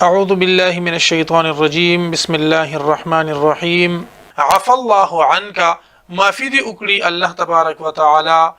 أعوذ بالله من الشيطان الرجيم بسم الله الرحمن الرحيم عفى الله عنك ما في دي أكري الله تبارك وتعالى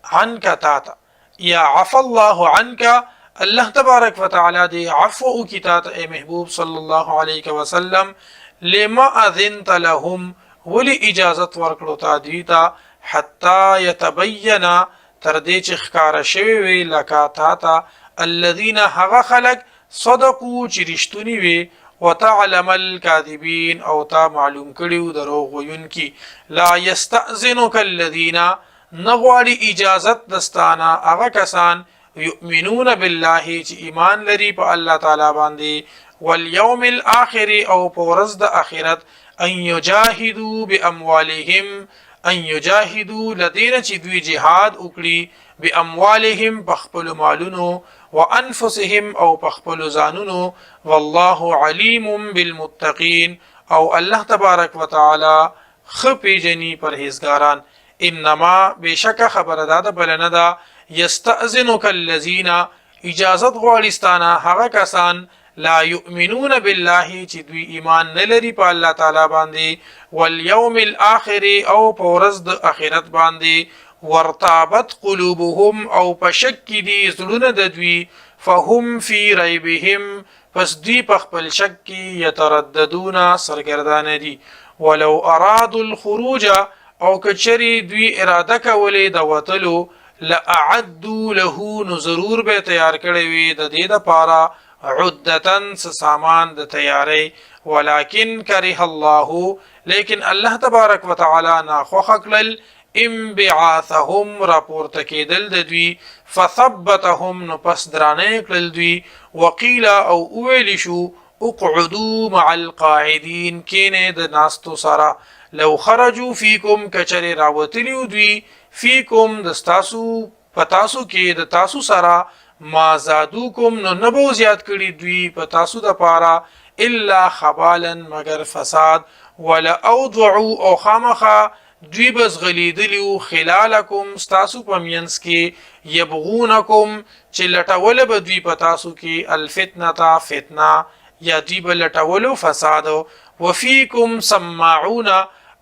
عنك تاتا يا عفى الله عنك الله تبارك وتعالى دي عفو كتاتا اي محبوب صلى الله عليه وسلم لما أذنت لهم ولي إجازة ورکلو تا دویتا حتى يتبين تردي چه ښکارا شوی وی لکا تاتا الذين هغه خلق صدقو چې رښتونی وي وتعلم الكاذبين او تا معلوم کړیو دروغ وینکی لا يستأذنك الذين نغواړي اجازت دستانا هغه کسان يؤمنون بالله چې ایمان لري په الله تعالی باندې واليوم الاخر او پورز د اخرت ان يجاهدوا باموالهم ان يجاهدوا لدين چې دوی جهاد وکړي باموالهم بخپل مالونو وانفسهم او بخپل زانونو والله عليم بالمتقين او الله تبارك وتعالى خپي جني پرهیزګاران انما بشک خبر داده بلنه دا يستأذنك الذين اجازت غواړستانه هغه کسان لا يؤمنون بالله چې دوی ایمان نه لري په الله تعالی باندې واليوم الاخر او پورز د اخرت باندې ورتابت قلوبهم او پشک دي زړونه د دوی فهم في ريبهم پس دوی په خپل شک کې يترددون سرګردان دي ولو ارادوا الخروج او کچري دوی اراده کولې د وتلو لاعدوا له نذرور به تیار کړی وي د دې لپاره عدتن سامان د تیاری ولكن كره الله لیکن الله تبارک وتعالى ناخوخ کړل انبعاثهم راپورته کېدل د دوی فثبتهم نو پس درانه کړل دوی وقیل او ویل شو اقعدوا مع القاعدين کینه د ناستو سره لو خرجوا فيكم کچری راوتلیو دوی فيكم دستاسو پتاسو کې د تاسو سره ما زادوکم نو نبو زیاد کړي دوی په تاسو د پاره الا خبالا مگر فساد ولا اوضعوا او خامخه دوی بس غلیدلیو خلالکم ستاسو پمینس کې یبغونکم چې لټول به دوی په تاسو کې الفتنه فتنه یا دوی به لټولو فساد وفيكم سماعون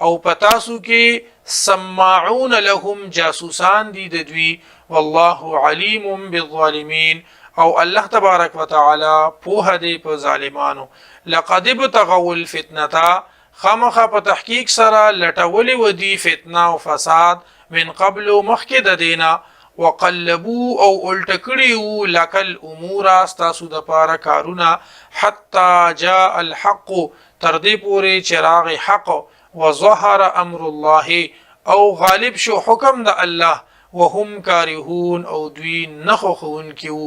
او پتاسو کې سماعون لهم جاسوسان دي د دوی والله عليم بالظالمين او الله تبارك وتعالى په دې په ظالمانو لقد ابتغوا الفتنه خامخ په تحقیق سره لټولې ودی فتنه او فساد من قبل مخکې د دینا وقلبوا او الټکړیو لکل امور استاسو د پاره کارونه حتى جاء الحق تر دې پورې چراغ حق وظهر امر الله او غالب شو حکم د الله وهم كارهون او دوی نخخون کیو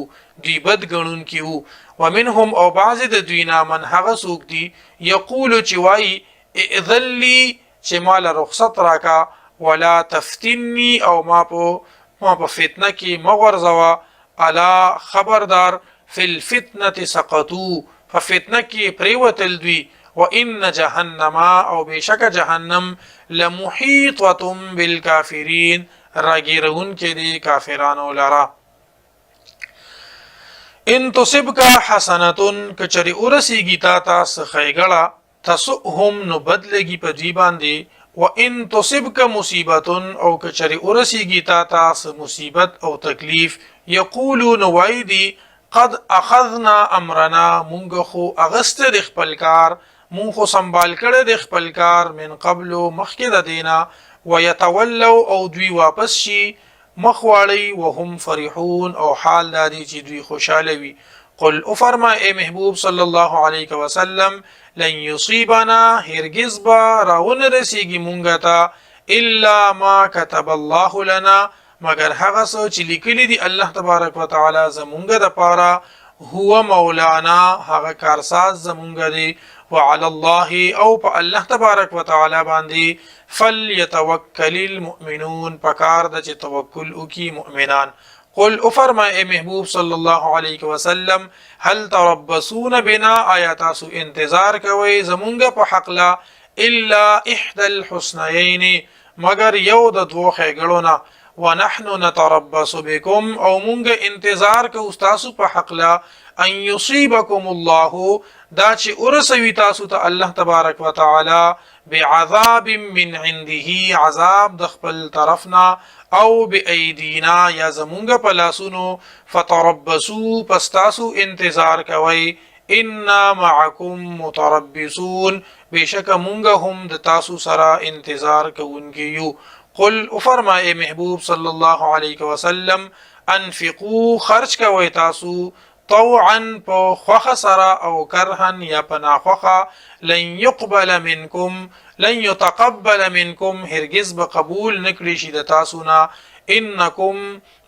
دوی بدګنون کیو ومنهم او بعض د دوینا من هغه سوق دی یقول چوای اذن لي چې مال رخصت راکا ولا تفتني او ما په فتنه کې مغرزوا الا خبردار فی الفتنه سقطوا ففتنه کې پریوتل دوی وان جهنم او بشک جهنم لمحيطه بالكافرين راگیرون کې دي کافرانو لرا ان تصبك حسنه کچری ورسیږي تا تاسو خیګړه تسهم نو بدلږي په دی باندې وان تصبك مصیبه او کچری ورسیږي تا تاسو مصیبت او تکلیف یقولون وایدی قد اخذنا امرنا مونږ خو اغست د خپل کار مونږ خو سنبال کړه د خپل کار من قبل مخکې د دینا ويتولوا او دوی واپس شي مخواړی وهم فرحون او حال دادی چې دوی خوشاله وي قل افرما اے محبوب صلی الله علیه وسلم لن يصيبنا هرگز با راون رسیږي مونږ ته الا ما كتب الله لنا مگر هغه څه چې لیکلي دي الله تبارک وتعالى زمونږ د پاره هو مولانا هغه کارساز زمونږ دی وعلى الله او په الله تبارک وتعالى باندې فليتوكل المؤمنون پکار د چې توکل وکي مؤمنان قل افرما اے محبوب صلی الله علیه وسلم هل تربصون بنا آیات سو انتظار کوي زمونږ په حق لا الا احدى الحسنيين مگر یو د دوه خېګړونه ونحن نتربص بكم او مونږ انتظار کو تاسو په حق لا ان یصیبکم الله دا چې ورسوي تاسو ته الله تبارک وتعالى بعذاب من عنده عذاب د خپل طرفنا او بأيدينا یا زمونږ په لاسونو فتربصوا پستاسو انتظار کوي انا معكم متربصون بشک مونږ هم د تاسو سره انتظار کوونکي یو قل فرمای محبوب صلی الله علیه وسلم انفقوا خرج کوي تاسو طوعا په خوخه سره او کرهن یا پناخوخه لن يتقبل منكم هرگز به قبول نکړي شي د تاسو نه انکم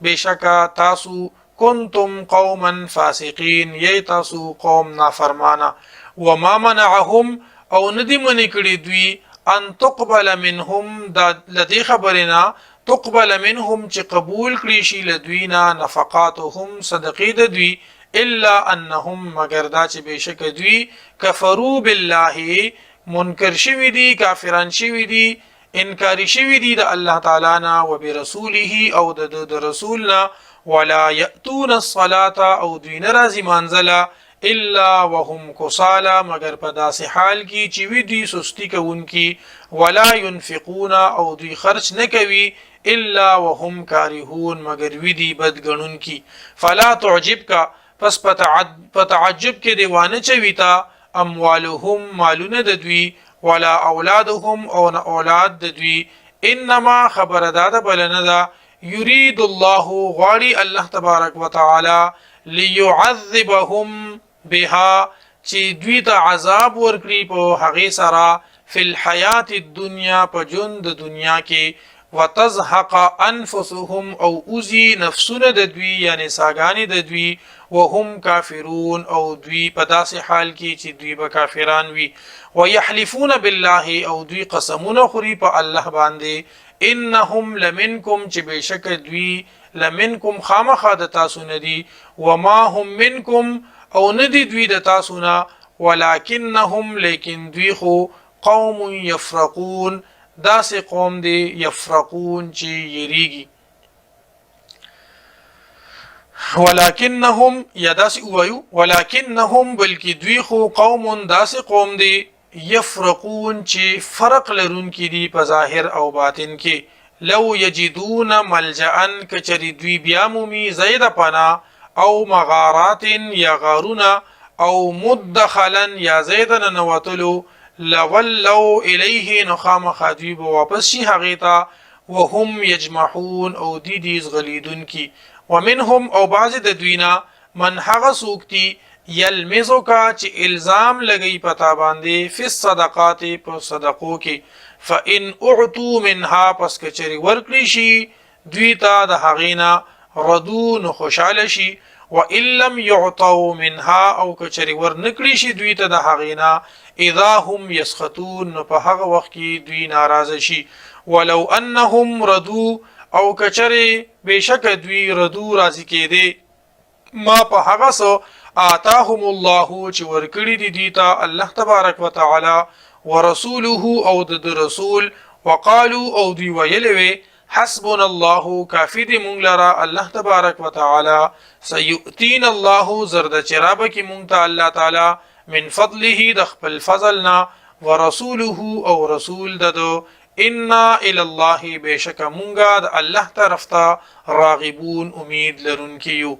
بشکا تاسو کنتم قوما فاسقین یی تاسو قوم نافرمانه وما منعهم او ندی منی کړي دوی ان تقبل منهم دا لدی خبرنا تقبل منهم چې قبول کړي شي لدوینا نفقاتهم صدقې د دوی الا انهم مگر دا چې بشک دوی کفروا بالله منکر شوی دی کافران شوی دی انکاری شوی دی د الله تعالی نه او برسوله او د رسولنا ولا یاتون الصلاه او دوی ناراضی منزله الا وهم کسالا مگر په داسې حال کې چې وی دی سستی کوونکی ولا ينفقون او دوی خرج نه کوي الا وهم کارهون مگر وی دی بدګنونکی فلا تعجبک پس پتعجب کې دیوانه چويتا اموالهم مالونه د دوی ولا اولادهم او اولاد د دوی انما خبرداد بلندا يريد الله غالي الله تبارك وتعالى ليعذبهم بها چې دوی ته عذاب ورکړي په هغه سره فی الحیات الدنیا په ژوند د دنیا کې وتزهق انفسهم او اوزی نفسونه د دوی یعنی ساګانی د دوی وهم کافرون او دوی په داسې حال کې چې دوی به کافران وي ويحلفون بالله او دوی قسمونه خوري په الله باندې انهم لمنکم چې بشک دوی لمنکم خامخا د تاسو ندي وما هم منکم او ندی دوی د تاسو نه ولکنهم لیکن دوی خو قوم یفرقون داسې قوم دی یفرقون چې یریږي ولکنهم یا داسې وایو ولکنهم بلکې دوی خو قوم داسې قوم دی یفرقون چې فرق لرونکي دي په ظاهر او باطن کې لو یجدون ملجأ کچری دوی بیا مومي زید پنا او مغارات یا غارونا او مدخلا یا زیدن نواتلو لولو الیه نخام خادوی واپس شي هغیتا وهم یجمحون او دیدیز غلیدون کی ومنهم او بعض د دوینا من هغه سوکتی یلمزوکا چې الزام لګی پتا باندې فی الصدقات په صدقو کې فان اعطوا منها پس کچری ورکړي شي دوی ته د هغینا ردون خوشاله شي وان لم يعطوا منها او کچری ورنکړي شي دوی ته د هغینا اذا هم يسخطون په هغه وخت کې دوی ناراضه شي ولو انهم ردوا او کچری بشک دوی ردو راضی کېده ما په هغه سو آتاهم الله چې ورکړي دي دیتا الله تبارک وتعالى ورسوله او د رسول وقالوا او دی ویلوي حسبنا الله کافی دی مونږ لرا الله تبارک وتعالى سيؤتينا الله زرد چرابه کی مونږ ته الله تعالی من فضله د خپل فضلنا ورسوله او رسول ددو انا الى الله بشک مونږه د الله طرف ته راغبون امید لرونکیو